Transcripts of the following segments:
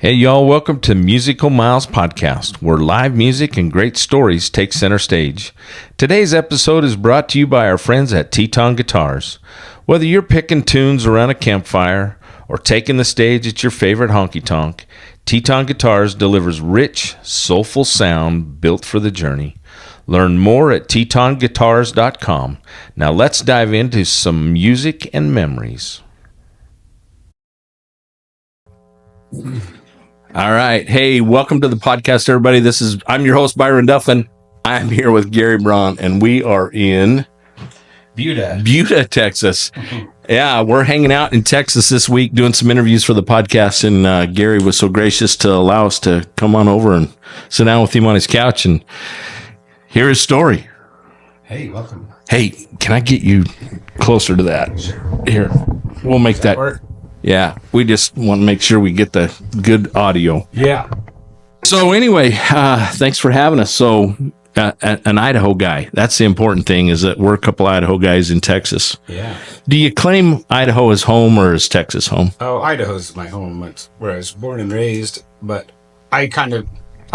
Hey y'all, welcome to Musical Miles Podcast, where live music and great stories take center stage. Today's episode is brought to you by our friends at Teton Guitars. Whether you're picking tunes around a campfire or taking the stage at your favorite honky-tonk, Teton Guitars delivers rich, soulful sound built for the journey. Learn more at tetonguitars.com. Now let's dive into some music and memories. All right. Hey, welcome to the podcast, everybody. I'm your host, Byron Duffin. I'm here with Gary Braun, and we are in Buda, Texas. Yeah, we're hanging out in Texas this week doing some interviews for the podcast, and Gary was so gracious to allow us to come on over and sit down with him on his couch and hear his story. Hey, welcome. Hey, can I get you closer to that? Sure. Here, we'll make that work? Yeah, we just want to make sure we get the good audio. Yeah. So anyway, thanks for having us. So an Idaho guy, that's the important thing, is that we're a couple Idaho guys in Texas. Yeah. Do you claim Idaho as home or is Texas home? Oh, Idaho's my home. It's where I was born and raised, but I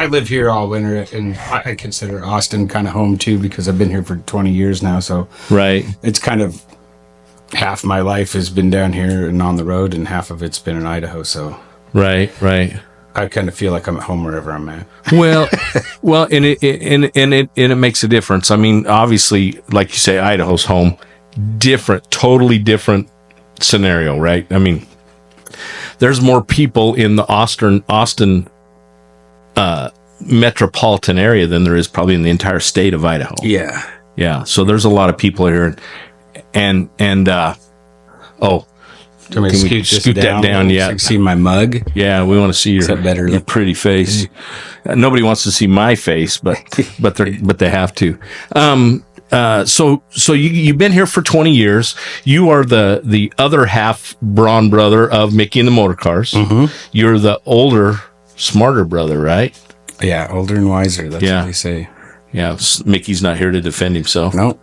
live here all winter, and I consider Austin kind of home too, because I've been here for 20 years now. So Right. It's kind of half my life has been down here and on the road, and half of it's been in Idaho. So Right. I kind of feel like I'm at home wherever I'm at. Well, and it makes a difference. I mean, obviously, like you say, Idaho's home. Totally different scenario, right? I mean, there's more people in the Austin metropolitan area than there is probably in the entire state of Idaho. Yeah. Yeah. So there's a lot of people here, and Can we scoot that down? Yeah. So you can see my mug. Yeah, we want to see your pretty face. Nobody wants to see my face, but they have to. So you've been here for 20 years. You are the other half Braun brother of Micky and the Motorcars. Mm-hmm. You're the older, smarter brother, right? Yeah, older and wiser. That's what they say. Yeah, Micky's not here to defend himself. No,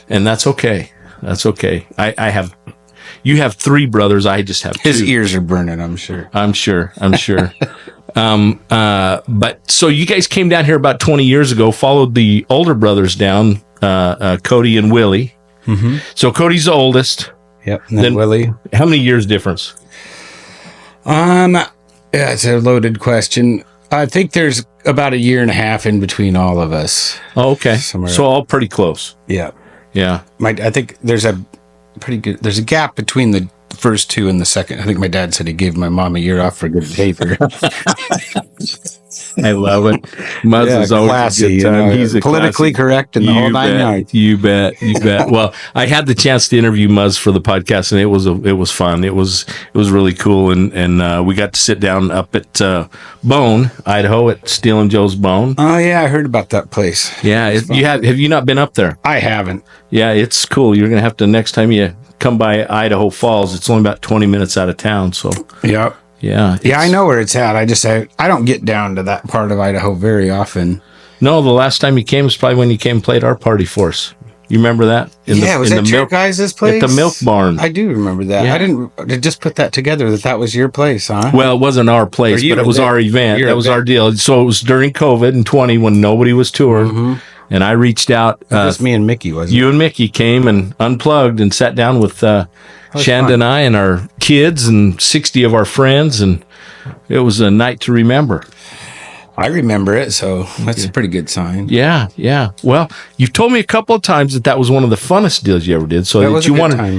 and that's okay. That's okay. You have three brothers. I just have two. His ears are burning, I'm sure. I'm sure. But so you guys came down here about 20 years ago, followed the older brothers down, Cody and Willie. Mm-hmm. So Cody's the oldest. Yep. And then Willie. How many years difference? Yeah, it's a loaded question. I think there's about a year and a half in between all of us. Oh, okay. Somewhere So all pretty close. Yeah. Yeah. I think there's a gap between the first two and the second. I think my dad said he gave my mom a year off for good behavior. I love it. Muzz is always classy, a good time. He's a politically correct and the whole nine yards. You bet. Well, I had the chance to interview Muzz for the podcast, and it was fun. It was really cool, and we got to sit down up at Bone, Idaho, at Steel and Joe's Bone. Oh yeah, I heard about that place. Yeah, have you not been up there? I haven't. Yeah, it's cool. You're gonna have to next time you come by Idaho Falls. It's only about 20 minutes out of town. So Yep. Yeah, I know where it's at. I don't get down to that part of Idaho very often. No, the last time you came was probably when you came and played our party for us. You remember that? Was that your guys' place? At the milk barn. I do remember that. Yeah. I just put that together that was your place, huh? Well, it wasn't our place, but it was our event. That was our deal. So it was during COVID in 20 when nobody was touring. Mm-hmm. And I reached out. Just me and Micky, wasn't it? You and Micky came and unplugged and sat down with Shanda and I and our kids and 60 of our friends, and it was a night to remember. I remember it, so that's a pretty good sign. Yeah. Well, you've told me a couple of times that was one of the funnest deals you ever did, so that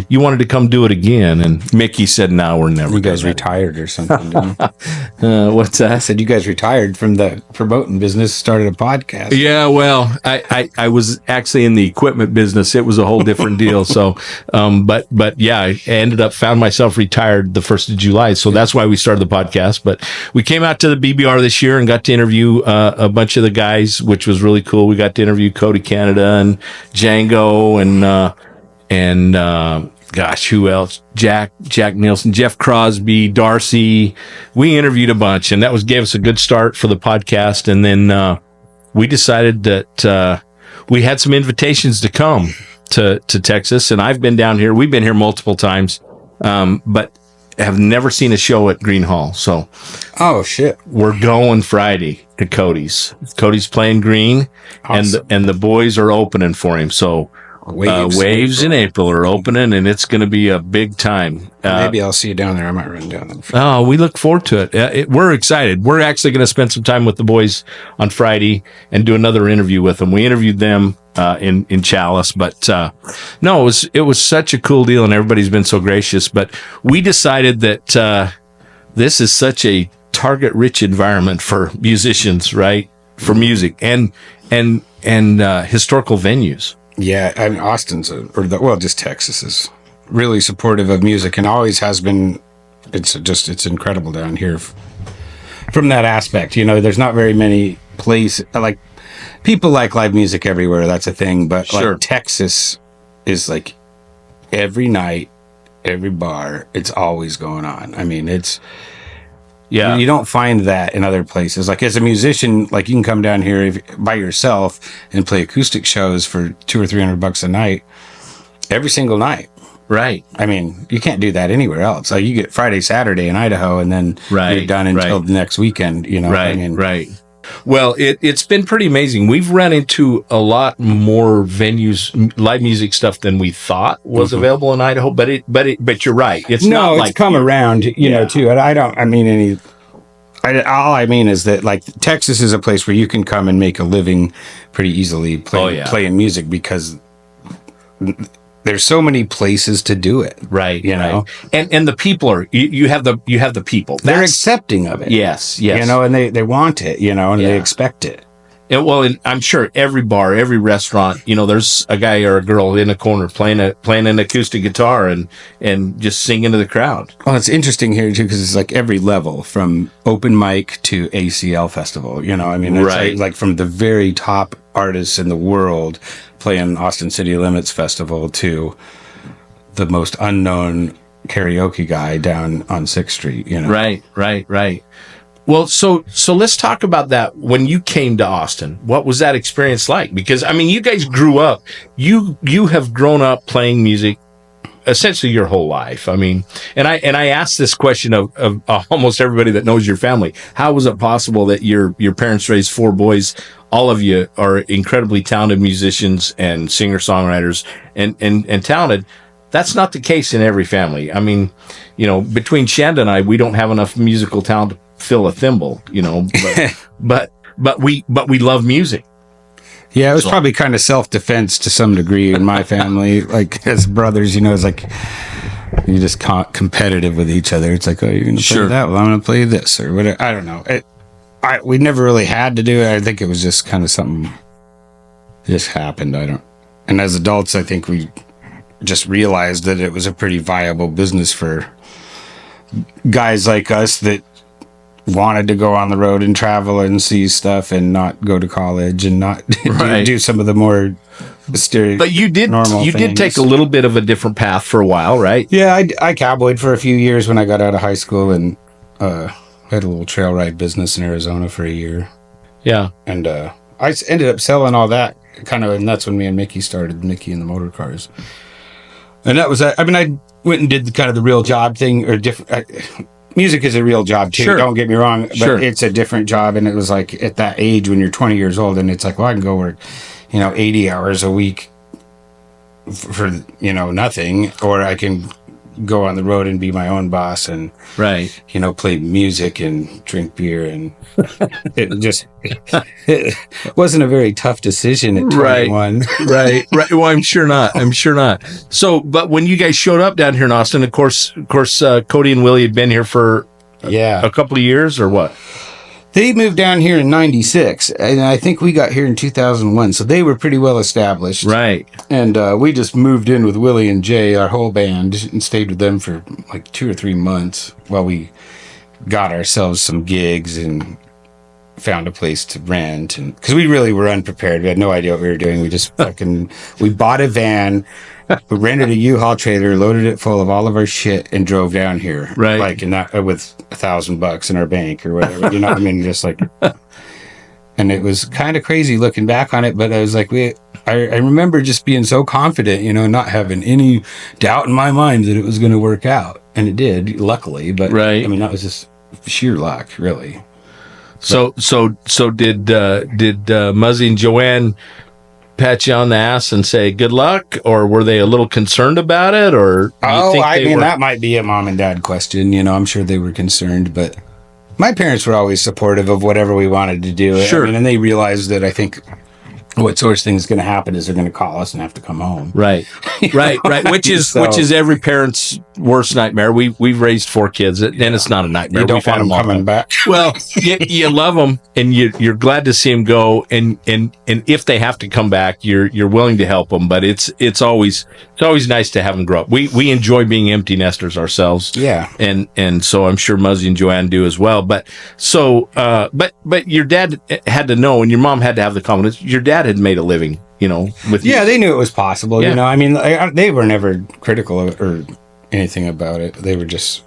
you wanted to come do it again. And Micky said, "No, we're never." You guys retired or something? Didn't you? What's that? I said you guys retired from the promoting business, started a podcast. Yeah, well, I was actually in the equipment business. It was a whole different deal. So, but yeah, I ended up found myself retired the 1st of July. So that's why we started the podcast. But we came out to the BBR this year and got to interview a bunch of the guys, which was really cool. We got to interview Cody Canada and Django and gosh, who else? Jack Nielsen, Jeff Crosby, Darcy. We interviewed a bunch, and gave us a good start for the podcast. And then we decided that we had some invitations to come to Texas, and I've been down here. We've been here multiple times, but have never seen a show at Green Hall. So, oh shit, we're going Friday to Cody's. Cody's playing Green, awesome. and the boys are opening for him. So, Waves in April are opening, and it's going to be a big time. Maybe I'll see you down there. I might run down there. Oh, we look forward to it. We're excited. We're actually going to spend some time with the boys on Friday and do another interview with them. We interviewed them in Chalice, but no, it was such a cool deal, and everybody's been so gracious. But we decided that this is such a target-rich environment for musicians, right? For music and historical venues. Yeah, I mean, Austin's just Texas is really supportive of music and always has been. It's incredible down here from that aspect. You know, there's not very many places like people like live music everywhere. That's a thing, but Sure. like Texas is like every night, every bar, it's always going on. I mean, Yeah. you don't find that in other places. Like as a musician, like you can come down here by yourself and play acoustic shows for $200 or $300 a night, every single night. Right. I mean, you can't do that anywhere else. Like you get Friday, Saturday in Idaho, and then Right, you're done until right. the next weekend. You know, Right, I mean, right. Well, it's been pretty amazing. We've run into a lot more venues, live music stuff than we thought was available in Idaho. But you're right. It's not it's like come around, you know, too. And all I mean is that like Texas is a place where you can come and make a living pretty easily playing music because there's so many places to do it. right, You know, right. And the people are you have the people. they're accepting of it. yes, You know, and they want it, you know, and they expect it. And I'm sure every bar, every restaurant, you know, there's a guy or a girl in a corner playing an acoustic guitar and just singing to the crowd. Well, it's interesting here too because it's like every level from open mic to ACL festival. You know, I mean, it's Right. like from the very top artists in the world playing Austin City Limits Festival to the most unknown karaoke guy down on 6th Street. You know, Right. Well, so let's talk about that. When you came to Austin, what was that experience like? Because I mean, you guys grew up. You have grown up playing music essentially your whole life. I mean, and I asked this question of almost everybody that knows your family. How was it possible that your parents raised 4 boys? All of you are incredibly talented musicians and singer-songwriters and talented. That's not the case in every family. I mean, you know, between Shanda and I, we don't have enough musical talent to fill a thimble, you know, but we love music. Yeah, it was probably kind of self-defense to some degree in my family. Like as brothers, you know, it's like you're just competitive with each other. It's like, oh, you're going to play that. Well, I'm going to play this or whatever. I don't know. We never really had to do it. I think it was just kind of something that just happened. And as adults, I think we just realized that it was a pretty viable business for guys like us that wanted to go on the road and travel and see stuff and not go to college and not do some of the more mysterious. But you did take a little bit of a different path for a while, right? Yeah, I cowboyed for a few years when I got out of high school and had a little trail ride business in Arizona for a year. Yeah. And I ended up selling all that and that's when me and Micky started Micky and the Motorcars. And that was, I went and did the real job thing or different. Music is a real job too. Sure. Don't get me wrong, but it's a different job. And it was like at that age when you're 20 years old, and it's like, well, I can go work, 80 hours a week for nothing, or I can go on the road and be my own boss and play music and drink beer, and it wasn't a very tough decision at 21. Right. Well, I'm sure not. So, but when you guys showed up down here in Austin, of course, Cody and Willie had been here for a couple of years, or what? They moved down here in 96, and I think we got here in 2001, so they were pretty well established. Right. And we just moved in with Willie and Jay, our whole band, and stayed with them for like 2 or 3 months while we got ourselves some gigs and found a place to rent. And because we really were unprepared. We had no idea what we were doing. We just we bought a van, we rented a U-Haul trailer, loaded it full of all of our shit, and drove down here. Right. Like with $1,000 in our bank or whatever. Just like. And it was kind of crazy looking back on it, but I was like, I remember just being so confident, not having any doubt in my mind that it was going to work out. And it did, luckily. But right. I mean, that was just sheer luck, really. So did Muzzie and Joann pat you on the ass and say good luck, or were they a little concerned about it, or that might be a mom and dad question. I'm sure they were concerned, but my parents were always supportive of whatever we wanted to do. Sure. And they realized that I think what sort of thing is going to happen is they're going to call us and have to come home. Right. Which is every parent's worst nightmare. We've raised 4 kids, and it's not a nightmare. You don't want them coming back. Well, you love them, and you're glad to see them go, and if they have to come back, you're willing to help them. But it's always nice to have them grow up. We enjoy being empty nesters ourselves. Yeah. And so I'm sure Muzzie and Joann do as well. But your dad had to know, and your mom had to have the confidence. Your dad had made a living, with you. Yeah, they knew it was possible. Yeah. I mean, they were never critical or anything about it. They were just,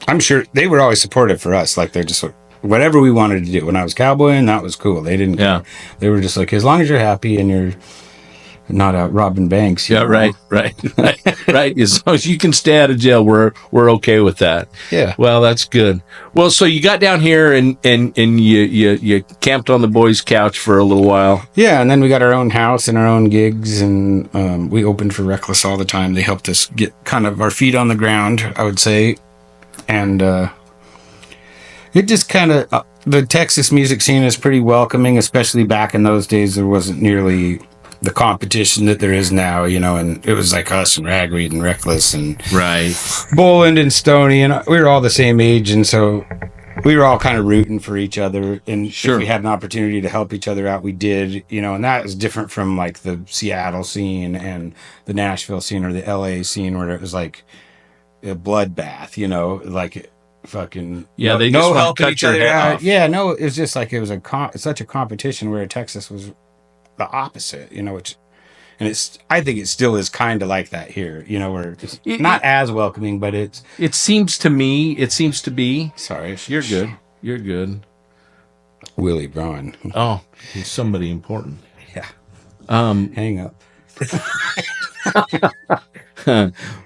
I'm sure they were always supportive for us. Like, they're just whatever we wanted to do. When I was cowboying, that was cool. They didn't care. They were just like, as long as you're happy and you're not out robbing banks. Yeah, right. As long as you can stay out of jail, we're okay with that. Yeah. Well, that's good. Well, so you got down here and you camped on the boys' couch for a little while. Yeah, and then we got our own house and our own gigs, and we opened for Reckless all the time. They helped us get kind of our feet on the ground, I would say. And it just kind of, the Texas music scene is pretty welcoming, especially back in those days. There wasn't nearly the competition that there is now, and it was like us and Ragweed and Reckless and Boland and Stoney, and we were all the same age, and so we were all kind of rooting for each other, and if we had an opportunity to help each other out, we did, and that is different from like the Seattle scene and the Nashville scene or the LA scene where it was like a bloodbath, like fucking they no just helping each other out. Off. Yeah, no, it was just like it was such a competition where Texas was the opposite, which, and I think it still is kind of like that here, where it's not as welcoming, but it seems to be. Sorry, You're good. Willie Braun. Oh, he's somebody important. Yeah. Hang up.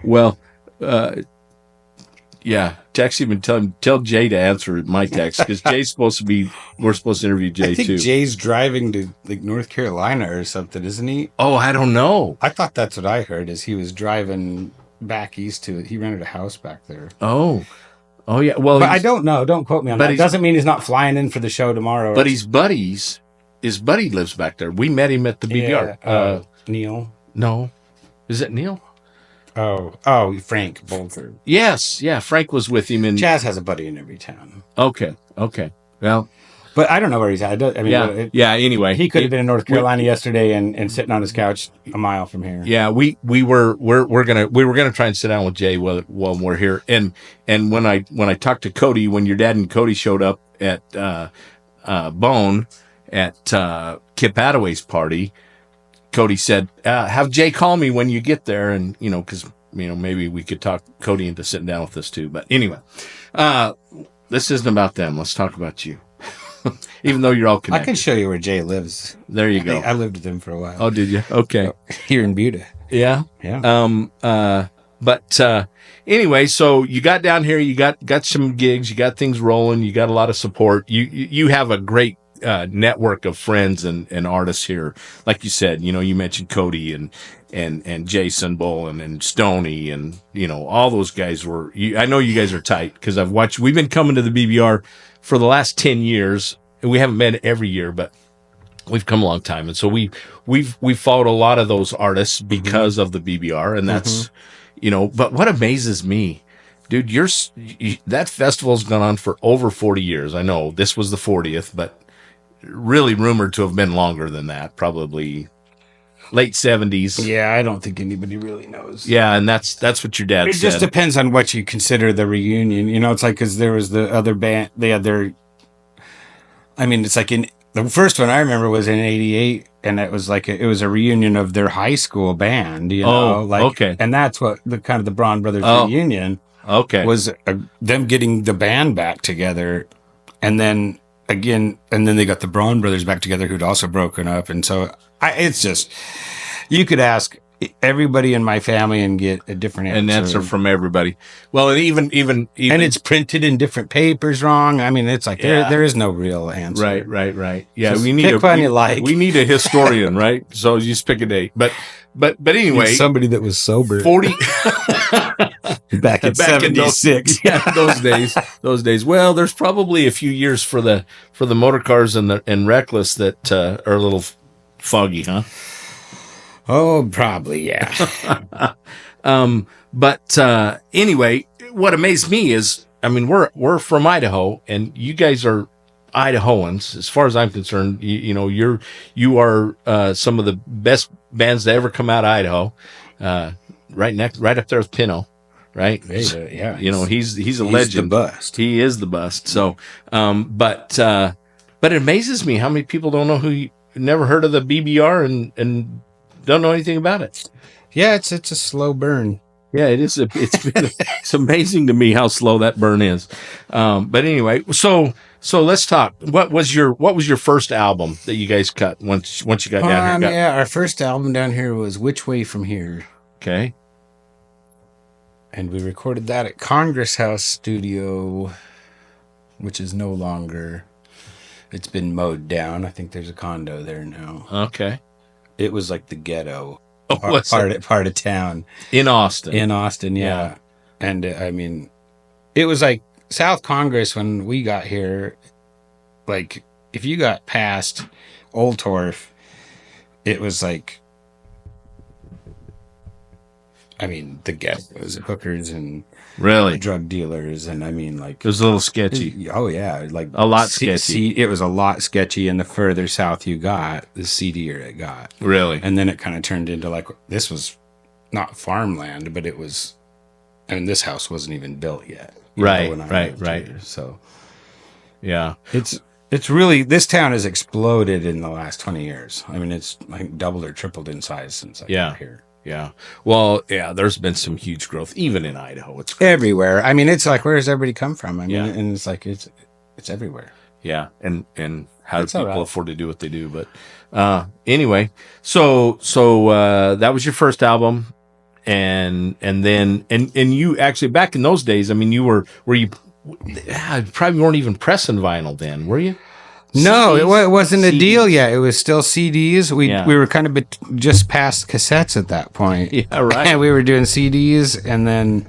Well, yeah. Text him and tell Jay to answer my text, because we're supposed to interview Jay I think too. Jay's driving to like North Carolina or something, isn't he? Oh, I don't know. I thought that's what I heard, is he was driving back east to it. He rented a house back there. Oh yeah. Well, but I don't know. Don't quote me on that. It doesn't mean he's not flying in for the show tomorrow. But his buddy lives back there. We met him at the BBR. Yeah, Neil. No. Is it Neil? Oh, Frank Bolter. Yes, yeah. Frank was with him, and Chaz has a buddy in every town. Okay. Well, but I don't know where he's at. Anyway, he could have been in North Carolina yesterday and sitting on his couch a mile from here. Yeah, we were gonna try and sit down with Jay while we're here, and when I talked to Cody, when your dad and Cody showed up at Bone at Kip Attaway's party, Cody said, have Jay call me when you get there. And, because, maybe we could talk Cody into sitting down with us too. But anyway, this isn't about them. Let's talk about you. Even though you're all connected. I can show you where Jay lives. There you go. I lived with him for a while. Oh, did you? Okay. Here in Buda. Yeah. Yeah. But anyway, so you got down here, you got some gigs, you got things rolling, you got a lot of support. You have a great network of friends and artists here. Like you said, you mentioned Cody and Jason Boland and Stoney and, all those guys I know you guys are tight, because we've been coming to the BBR for the last 10 years, and we haven't met every year, but we've come a long time. And so we've followed a lot of those artists because of the BBR, and that's, but what amazes me, dude, that festival's gone on for over 40 years. I know this was the 40th, but really rumored to have been longer than that, probably late 70s. Yeah, I don't think anybody really knows. Yeah, and that's what your dad said. It just depends on what you consider the reunion. It's like, because there was the other band, they had their, it's like the first one I remember was in 88, and it was like it was a reunion of their high school band, okay. And that's what the Braun Brothers reunion was them getting the band back together. And then again, and then they got the Braun brothers back together who'd also broken up. And so it's just, you could ask everybody in my family and get a different answer. An answer from everybody. Well, and even and it's printed in different papers wrong. I mean, it's like there is no real answer. Right. Yeah, Just we need pick one you like. We need a historian, right? So you just pick a date. But anyway, somebody that was sober 40 back in 76. those days. Well, there's probably a few years for the Motorcars and Reckless that are a little foggy, huh? Oh, probably, yeah. But anyway, what amazed me is, I mean, we're from Idaho, and you guys are Idahoans, as far as I'm concerned. You are some of the best bands to ever come out of Idaho. Right up there with Pino, right? Yeah. He's a legend. The bust. He is the bust. So, but it amazes me how many people don't know never heard of the BBR and don't know anything about it. Yeah, it's a slow burn. Yeah, it is. It's amazing to me how slow that burn is. But anyway, so let's talk. What was your first album that you guys cut once you got down here? Yeah, our first album down here was Which Way From Here. Okay. And we recorded that at Congress House Studio, which is no longer. It's been mowed down. I think there's a condo there now. Okay. It was like the ghetto part of town. In Austin. Yeah. And I mean, it was like South Congress when we got here. Like, if you got past Old Torf, it was like, I mean, the ghetto was hookers and really drug dealers, and I mean, like, it was a little sketchy. Oh yeah, like a lot sketchy. It was a lot sketchy, and the further south you got, the seedier it got. Really, and then it kind of turned into like, this was not farmland, but it was, and this house wasn't even built yet. Right. So, yeah, it's really, this town has exploded in the last 20 years. I mean, it's like doubled or tripled in size since I got here. Yeah. Well, yeah, there's been some huge growth, even in Idaho. It's crazy. Everywhere. I mean, it's like, where does everybody come from? I mean, and it's like, it's everywhere. Yeah. And how do people afford to do what they do? But anyway, so that was your first album. And then you actually, back in those days, I mean, you probably weren't even pressing vinyl then, were you? No, it wasn't a deal yet. It was still CDs. We were kind of just past cassettes at that point. Yeah, right. And we were doing CDs, and then,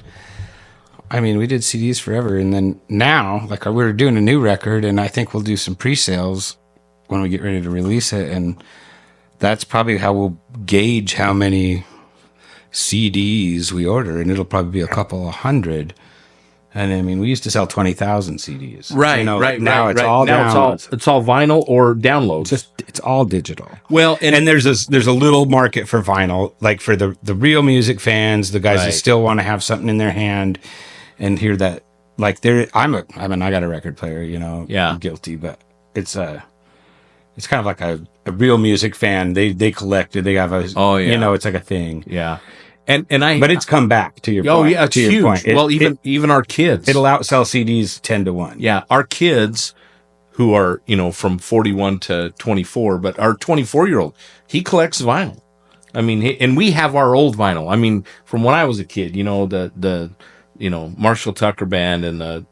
I mean, we did CDs forever. And then now, like, we're doing a new record, and I think we'll do some pre-sales when we get ready to release it. And that's probably how we'll gauge how many CDs we order, and it'll probably be a couple of hundred. And I mean, we used to sell 20,000 CDs. Right. Now it's all vinyl or downloads. It's all digital. Well, and there's a little market for vinyl, like for the real music fans, the guys that still want to have something in their hand and hear that. Like I got a record player, I'm guilty, but it's kind of like a real music fan. They collect it. They have it's like a thing. Yeah. But it's come back to your point. Oh yeah, it's huge. Well, even our kids, it'll outsell CDs 10-1. Yeah, our kids, who are from 41 to 24, but our 24-year-old, he collects vinyl. I mean, and we have our old vinyl. I mean, from when I was a kid, the Marshall Tucker Band and the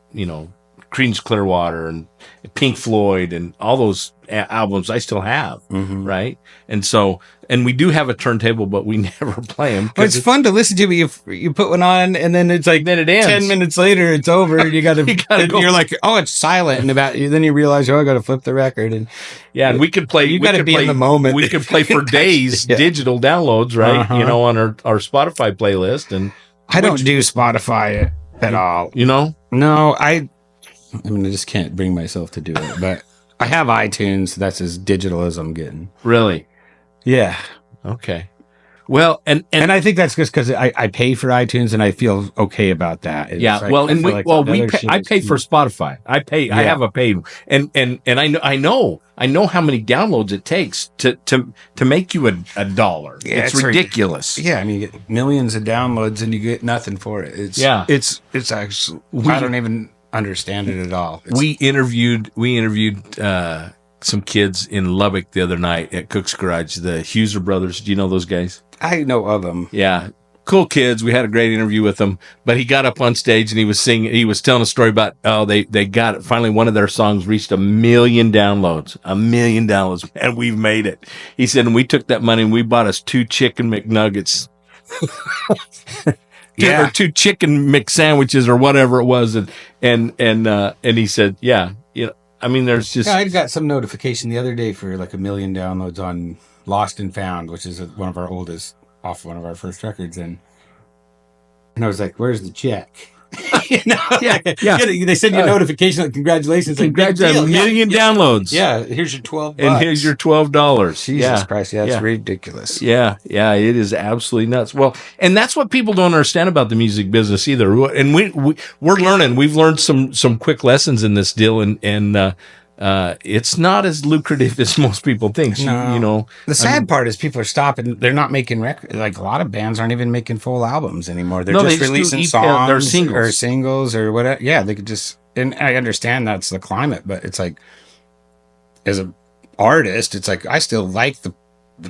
Creedence Clearwater and Pink Floyd and all those albums I still have, right? And so, and we do have a turntable, but we never play them. Well, it's fun to listen to, but you put one on, and then it's like, then it ends. 10 minutes later, it's over, and you gotta go. You're like, oh, it's silent, and then you realize, I gotta flip the record, and and we could play. You gotta be in the moment. We could play for days digital downloads, right? On our Spotify playlist, and I don't do Spotify at all. No, I just can't bring myself to do it, but I have iTunes. That's as digital as I'm getting. Really? Yeah. Okay. Well, and I think that's just because I pay for iTunes and I feel okay about that. It's I pay for Spotify. I have a paid, and I know how many downloads it takes to make you a dollar. Yeah, it's ridiculous. Yeah, I mean, you get millions of downloads and you get nothing for it. It's actually, understand it at all. We interviewed some kids in Lubbock the other night at Cook's Garage, the Huser brothers. Do you know those guys? I know of them. Yeah. Cool kids. We had a great interview with them, but he got up on stage and he was singing. He was telling a story about, they got it. Finally, one of their songs reached 1 million downloads, and we've made it. He said, and we took that money and we bought us 2 chicken McNuggets. Yeah. Or 2 chicken McSandwiches or whatever it was. And he said, yeah, I mean, there's just. Yeah, I got some notification the other day for like 1 million downloads on Lost and Found, which is one of our oldest, off one of our first records. And I was like, where's the check? Yeah. They send you a notification like, congratulations. Congratulations, 1 million downloads. Yeah, here's your $12. And here's your $12. Jesus Christ. Yeah, it's ridiculous. Yeah, it is absolutely nuts. Well, and that's what people don't understand about the music business either. And we're learning. We've learned some quick lessons in this deal, and it's not as lucrative as most people think. No. The sad part is people are stopping. They're not making records. Like a lot of bands aren't even making full albums anymore. They're just releasing songs or singles or whatever. Yeah, they could just. And I understand that's the climate, but it's like, as an artist, it's like I still like the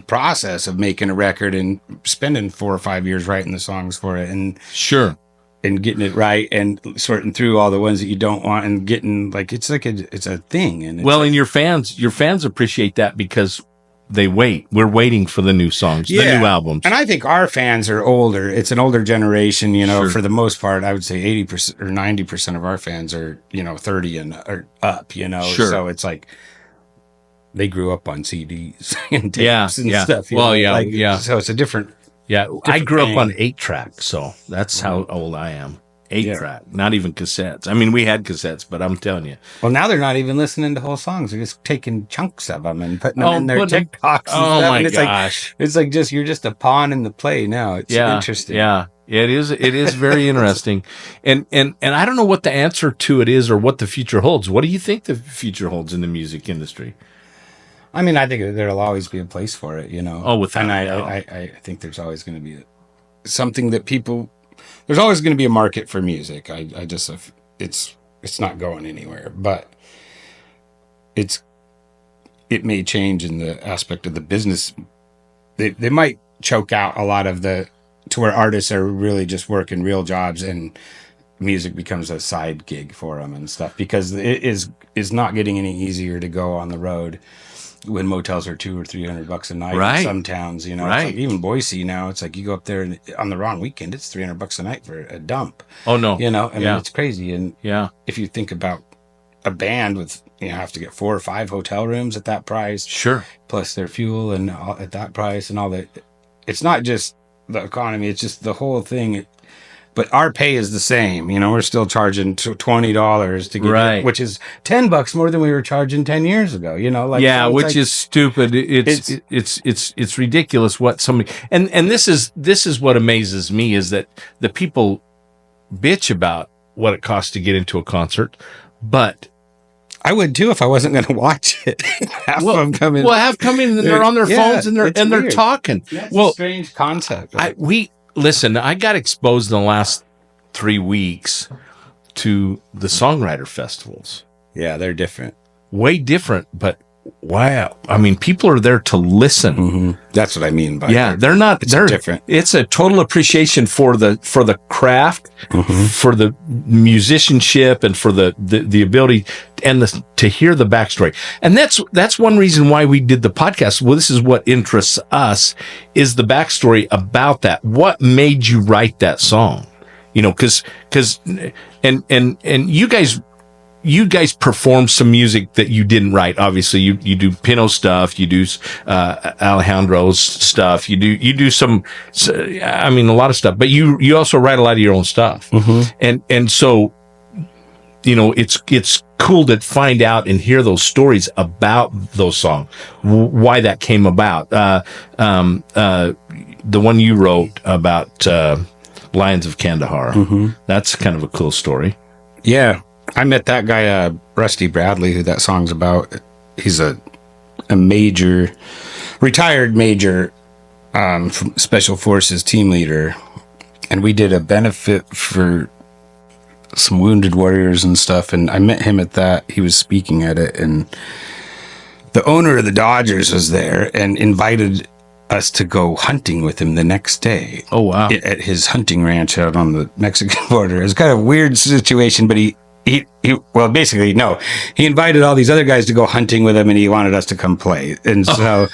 process of making a record and spending 4 or 5 years writing the songs for it, and sure. And getting it right and sorting through all the ones that you don't want and getting like it's a thing. And and your fans appreciate that because they wait. We're waiting for the new songs, the new albums. And I think our fans are older. It's an older generation, sure. For the most part. I would say 80% or 90% of our fans are 30 and or up. Sure. So it's like they grew up on CDs and tapes and stuff. So it's a different. Yeah, I grew up on 8-track, so that's how old I am. 8-track, not even cassettes. I mean, we had cassettes, but I'm telling you. Well, now they're not even listening to whole songs; they're just taking chunks of them and putting them in their TikToks. And stuff. My and it's gosh! It's like you're just a pawn in the play now. It's interesting. Yeah, it is. It is very interesting, and I don't know what the answer to it is or what the future holds. What do you think the future holds in the music industry? I mean, I think there'll always be a place for it, Oh, without and I think there's always going to be something that there's always going to be a market for music. I just, it's not going anywhere, but it may change in the aspect of the business. They might choke out a lot of to where artists are really just working real jobs and music becomes a side gig for them and stuff, because it is not getting any easier to go on the road when motels are $200 or $300 a night. Right. In some towns, Right. It's like even Boise now, it's like you go up there and on the wrong weekend, it's $300 a night for a dump. Oh no. I mean, it's crazy. And if you think about a band with, have to get 4 or 5 hotel rooms at that price. Sure. Plus their fuel and all, at that price and all that. It's not just the economy, it's just the whole thing. But our pay is the same. We're still charging $20 to get it, which is $10 more than we were charging 10 years ago. Which is stupid. It's ridiculous what somebody and this is what amazes me is that the people bitch about what it costs to get into a concert, but I would too if I wasn't going to watch it. Half of them come in. Well, have come in and they're on their phones and they're talking. That's a strange concept. Listen, I got exposed in the last 3 weeks to the songwriter festivals. Yeah, they're different. Way different, but wow. I mean, people are there to listen. Mm-hmm. That's what I mean by they're not. They're different. It's a total appreciation for the craft, for the musicianship, and for the ability and to hear the backstory. And that's one reason why we did the podcast. Well, this is what interests us is the backstory about that. What made you write that song? Because you guys perform some music that you didn't write. Obviously, you do Pino stuff, you do Alejandro's stuff, you do some, a lot of stuff. But you also write a lot of your own stuff, and so it's cool to find out and hear those stories about those songs, why that came about. The one you wrote about Lions of Kandahar, that's kind of a cool story. Yeah. I met that guy, Rusty Bradley, who that song's about. He's a retired major Special Forces team leader. And we did a benefit for some wounded warriors and stuff. And I met him at that. He was speaking at it, and the owner of the Dodgers was there and invited us to go hunting with him the next day. Oh, wow. At his hunting ranch out on the Mexican border. It was kind of a weird situation, but he basically, no, he invited all these other guys to go hunting with him, and he wanted us to come play. And so,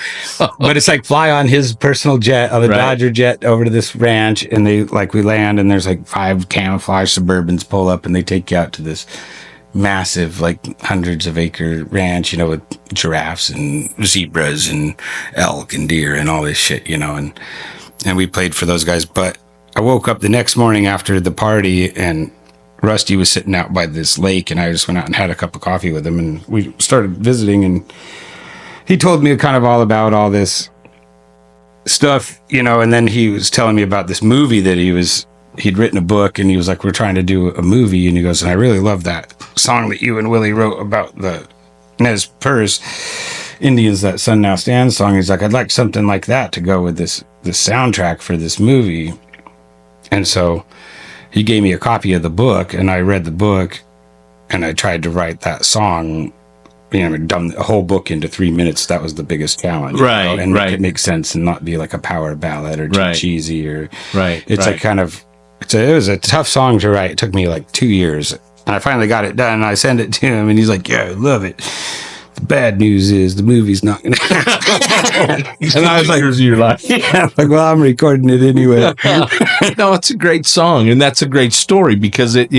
but it's like fly on his personal jet, on the Dodger jet, over to this ranch, and we land, and there's like 5 camouflage Suburbans pull up, and they take you out to this massive, like hundreds of acre ranch, with giraffes and zebras and elk and deer and all this shit, and we played for those guys. But I woke up the next morning after the party, and Rusty was sitting out by this lake, and I just went out and had a cup of coffee with him, and we started visiting, and he told me kind of all about all this stuff, and then he was telling me about this movie that he'd written a book, and he was like, we're trying to do a movie, and he goes, and I really love that song that you and Willie wrote about the Nez Perce Indians, that Sun Now Stands song. He's like, I'd like something like that to go with this soundtrack for this movie. And so he gave me a copy of the book, and I read the book, and I tried to write that song, dumb a whole book into 3 minutes. That was the biggest challenge, right? And make it make sense and not be like a power ballad or too cheesy, or It's like kind of, it was a tough song to write. It took me like 2 years, and I finally got it done. And I sent it to him, and he's like, "Yeah, I love it. The bad news is the movie's not going to happen." And I was like, "Years of your life." Yeah, like, well, I'm recording it anyway. No, it's a great song, and that's a great story because it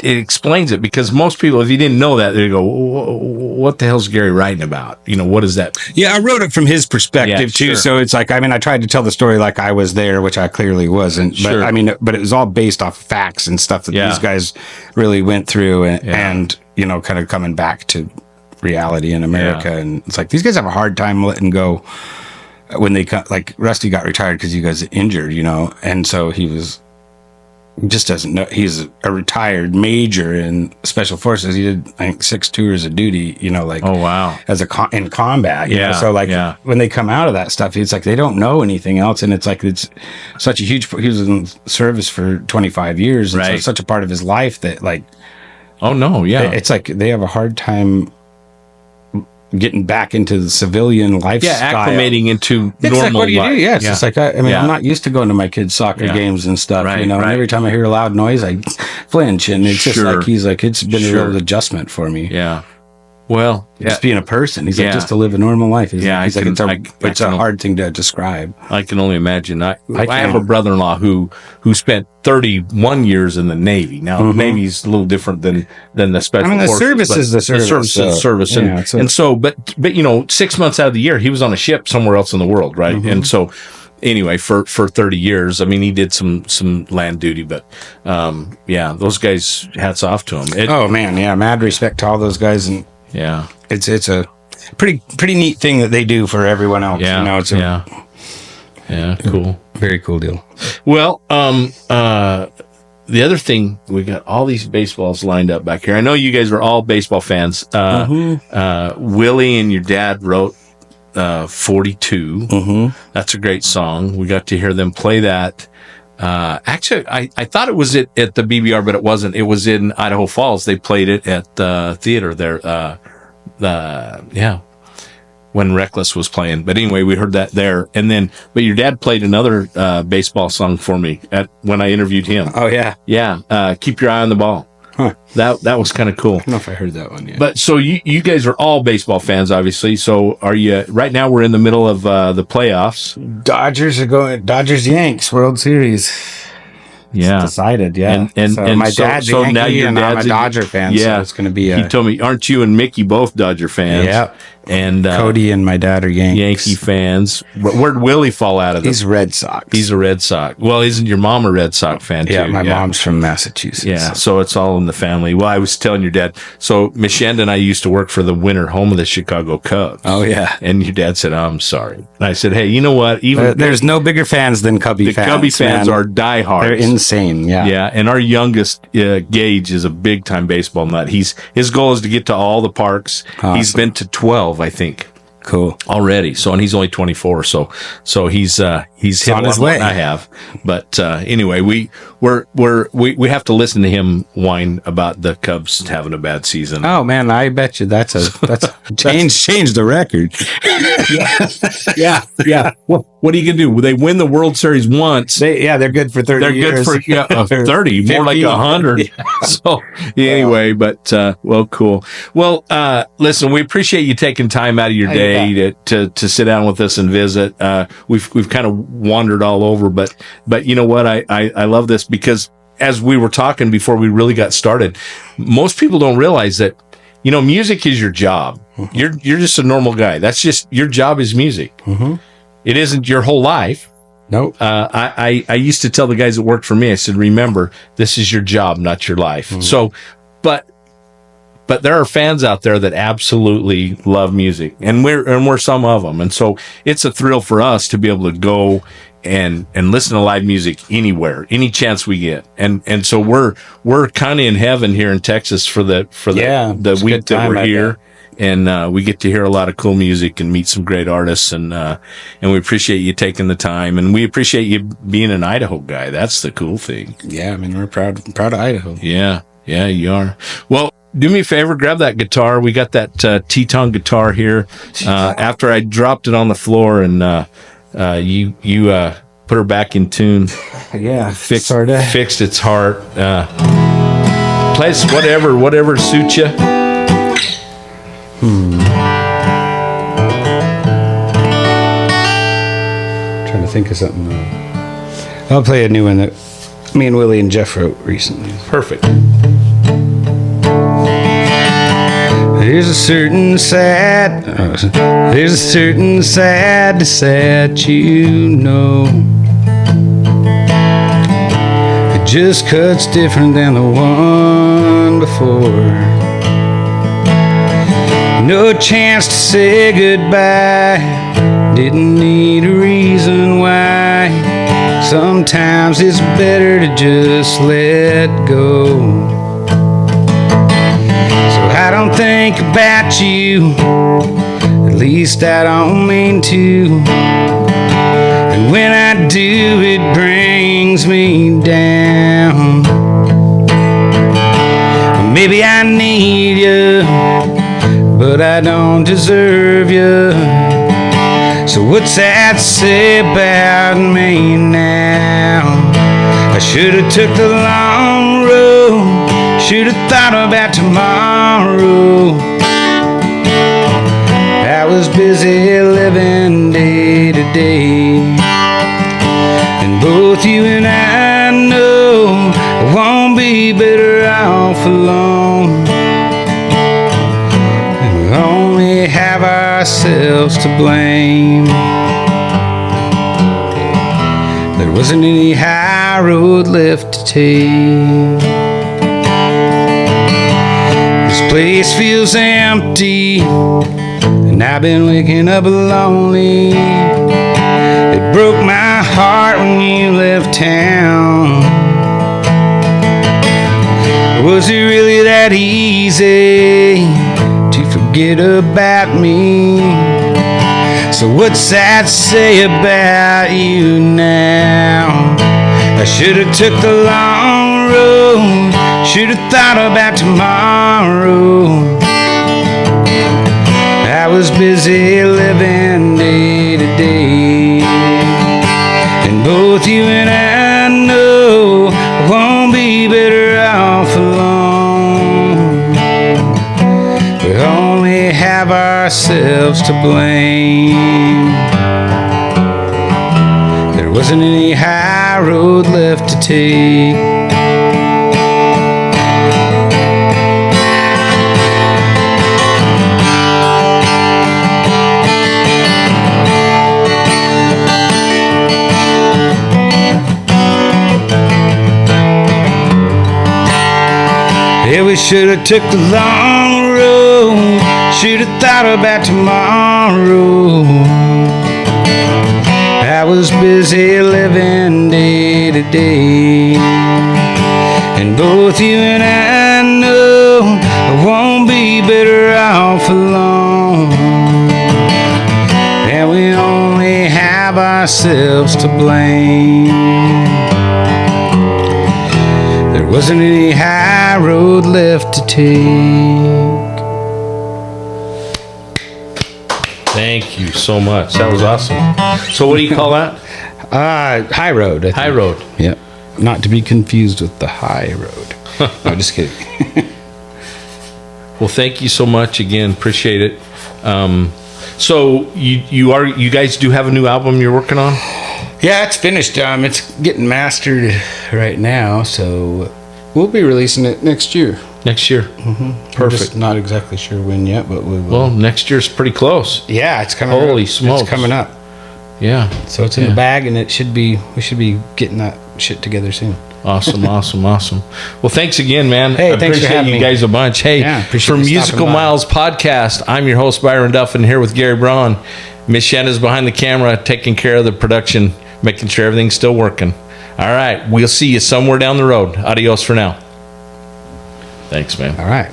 explains it. Because most people, if you didn't know that, they go, "What the hell's Gary writing about? What is that?" Yeah, I wrote it from his perspective too. Sure. So it's like, I tried to tell the story like I was there, which I clearly wasn't. Sure. But but it was all based off facts and stuff that these guys really went through, and kind of coming back to reality in America. Yeah. And it's like, these guys have a hard time letting go when they like Rusty got retired because he got injured, and so he just doesn't know. He's a retired major in special forces. He did, I think, 6 tours of duty, oh, wow. As in combat. So when they come out of that stuff, it's like, they don't know anything else. And it's like, it's such a huge, he was in service for 25 years. And so it's such a part of his life that like, oh no, yeah. It's like they have a hard time getting back into the civilian lifestyle. Yeah, acclimating into it's normal like, what do you life. do? Yeah, it's just like, I'm not used to going to my kids' soccer games and stuff, And every time I hear a loud noise, I flinch, and it's just like, he's like, it's been a real adjustment for me. Yeah. Well, just being a person. He's like, just to live a normal life. He's like, it's a hard thing to describe. I can only imagine. I have a brother-in-law who spent 31 years in the Navy. Now, the Navy's a little different than the special forces. The service is the service. The service is the service. And so, but 6 months out of the year, he was on a ship somewhere else in the world, right? Mm-hmm. And so, anyway, for 30 years, he did some land duty, but those guys, hats off to him. Mad respect to all those guys. And yeah, it's a pretty neat thing that they do for everyone else. Cool, very cool deal. Well, the other thing, we got all these baseballs lined up back here. I know you guys are all baseball fans. Willie and your dad wrote 42. Mm-hmm. That's a great song. We got to hear them play that. Actually, I thought it was at the BBR, but it wasn't. It was in Idaho Falls. They played it at the theater there. When Reckless was playing. But anyway, we heard that there. But your dad played another baseball song for me when I interviewed him. Oh, yeah. Yeah. Keep Your Eye on the Ball. Huh. That was kind of cool. I don't know if I heard that one yet. But so you guys are all baseball fans, obviously. So are you, right now we're in the middle of the playoffs. Dodgers Yanks World Series. Yeah. It's decided, yeah. And my dad's a Yankee, now and I'm a Dodger fan, so it's going to be he told me, aren't you and Micky both Dodger fans? Yeah. And Cody and my dad are Yankee fans. Where'd Willie fall out of this? He's Red Sox. He's a Red Sox. Well, isn't your mom a Red Sox fan too? Yeah, my mom's from Massachusetts. Yeah, so it's all in the family. Well, I was telling your dad, so Michelle and I used to work for the winter home of the Chicago Cubs. Oh, yeah. And your dad said, I'm sorry. And I said, hey, you know what? There's no bigger fans than Cubby fans. The Cubby fans are diehards. They're insane, yeah. Yeah, and our youngest, Gage, is a big-time baseball nut. His goal is to get to all the parks. Awesome. He's been to 12, I think. Cool. Already. And he's only 24. So he's hit on his way. I have. But anyway, we have to listen to him whine about the Cubs having a bad season. Oh man, I bet you that's change the record. Yeah. What are you gonna do? They win the World Series once. They're good for 30 years. They're good for 30, more like 100. Yeah. So anyway, but well, cool. Well, listen, we appreciate you taking time out of your day to sit down with us and visit. We've kind of wandered all over, but you know what? I love this because as we were talking before we really got started, most people don't realize that, you know, music is your job. Mm-hmm. You're just a normal guy. That's just your job is music. Mm-hmm. It isn't your whole life. Nope. I used to tell the guys that worked for me, I said, remember, this is your job, not your life. Mm-hmm. So, but there are fans out there that absolutely love music, and we're some of them. And so it's a thrill for us to be able to go and listen to live music anywhere, any chance we get. And so we're kind of in heaven here in Texas for the week that we're here. And we get to hear a lot of cool music and meet some great artists, and we appreciate you taking the time, and we appreciate you being an Idaho guy. That's the cool thing. Yeah, I mean, we're proud of Idaho. Yeah, you are. Well, do me a favor, grab that guitar. We got that Teton guitar here. After I dropped it on the floor, and you put her back in tune. Yeah, fixed its heart. Plays whatever suits you. Trying to think of something. I'll play a new one that me and Willie and Jeff wrote recently. Perfect. There's a certain sadness that you know. It just cuts different than the one before. No chance to say goodbye, didn't need a reason why. Sometimes it's better to just let go. So I don't think about you, at least I don't mean to. And when I do, it brings me down. Maybe I need you, but I don't deserve you. So what's that say about me now? I should've took the long road, should've thought about tomorrow. I was busy living day to day, and both you and I know I won't be better off alone. Only have ourselves to blame. There wasn't any high road left to take. This place feels empty, and I've been waking up lonely. It broke my heart when you left town. Was it really that easy to forget about me? So what's that say about you now? I should've took the long road, should've thought about tomorrow. I was busy living day to day, and both you and I know I won't be better off alone. We only have ourselves to blame. There wasn't any high road left to take. Yeah, we should've took the long road, should've thought about tomorrow. I was busy living day to day, and both you and I know I won't be better off alone. And we only have ourselves to blame. wasn't any high road left to take. Thank you so much. That was awesome. So what do you call that? High road. High road. Yep. Not to be confused with the high road. No, just kidding. Well, thank you so much again. Appreciate it. So you guys do have a new album you're working on? Yeah, it's finished. It's getting mastered right now, so we'll be releasing it next year. Next year. Mm-hmm. Perfect. Just not exactly sure when yet, but we will. Well, next year's pretty close. Yeah, it's coming. Holy smokes. It's coming up. Yeah. So it's in the bag, and we should be getting that shit together soon. Awesome. Well, thanks again, man. Hey, I thanks for appreciate having you me. guys a bunch. Hey, Yeah, for appreciate you Musical stopping by. Miles Podcast, I'm your host, Byron Duffin, here with Gary Braun. Miss Shanna's behind the camera, taking care of the production, making sure everything's still working. All right. We'll see you somewhere down the road. Adios for now. Thanks, man. All right.